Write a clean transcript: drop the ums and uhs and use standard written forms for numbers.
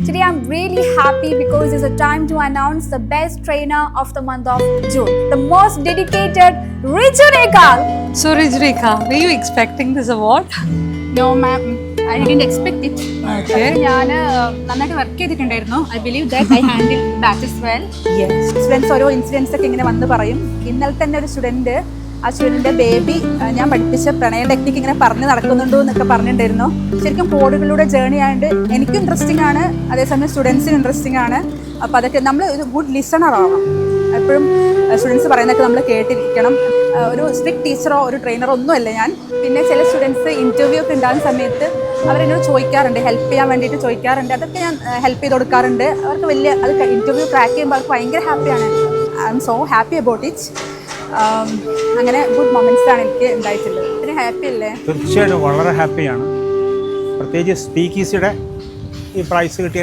Today I'm really happy because it's a time to announce the best trainer of the month of June, the most dedicated Riju Rekal. So Rijrika, were you expecting this award? No ma'am, I didn't expect it. Okay. ഞാൻ നന്നായിട്ട് work ചെയ്തിട്ടുണ്ടായിരുന്നു. I believe that I handled batches well. Students ഓരോ incidents ഒക്കെ ഇങ്ങനെ വന്ന് പറയും. ഇന്നലെ തന്നെ ഒരു സ്റ്റുഡൻറ്റ് ആ സ്റ്റുഡൻറ്റിൻ്റെ ബേബി ഞാൻ പഠിപ്പിച്ച പ്രണയ ടെക്നിക്ക് ഇങ്ങനെ പറഞ്ഞ് നടക്കുന്നുണ്ടോ എന്നൊക്കെ പറഞ്ഞിട്ടുണ്ടായിരുന്നു. ശരിക്കും കോഡുകളുടെ ജേർണി ആയതുകൊണ്ട് എനിക്കും ഇൻട്രസ്റ്റിംഗ് ആണ്, അതേസമയം സ്റ്റുഡൻസിനും ഇൻട്രസ്റ്റിംഗ് ആണ്. അപ്പോൾ അതൊക്കെ നമ്മൾ ഒരു ഗുഡ് ലിസണർ ആവണം. എപ്പോഴും സ്റ്റുഡൻസ് പറയുന്നതൊക്കെ നമ്മൾ കേട്ടിരിക്കണം. ഒരു സ്ട്രിക്റ്റ് ടീച്ചറോ ഒരു ട്രെയിനറോ ഒന്നുമല്ല ഞാൻ. പിന്നെ ചില സ്റ്റുഡൻസ് ഇൻ്റർവ്യൂ ഒക്കെ ഉണ്ടാകുന്ന സമയത്ത് അവരെന്നോട് ചോദിക്കാറുണ്ട്, ഹെൽപ്പ് ചെയ്യാൻ വേണ്ടിയിട്ട് ചോദിക്കാറുണ്ട്. അതൊക്കെ ഞാൻ ഹെൽപ്പ് ചെയ്ത് കൊടുക്കാറുണ്ട്. അവർക്ക് വലിയ അത് ഇൻ്റർവ്യൂ ക്രാക്ക് ചെയ്യുമ്പോൾ അവർക്ക് ഭയങ്കര ഹാപ്പിയാണ്. I M so happy about it. അങ്ങനെ ഗുഡ് മൊമെൻറ്റ്സ് ആണ് എനിക്ക് ഉണ്ടായിട്ടുള്ളത്. പിന്നെ ഹാപ്പി അല്ലേ? തീർച്ചയായിട്ടും വളരെ ഹാപ്പിയാണ്. പ്രത്യേകിച്ച് സ്പീക്കീസിയുടെ ഈ പ്രൈസ് കിട്ടിയ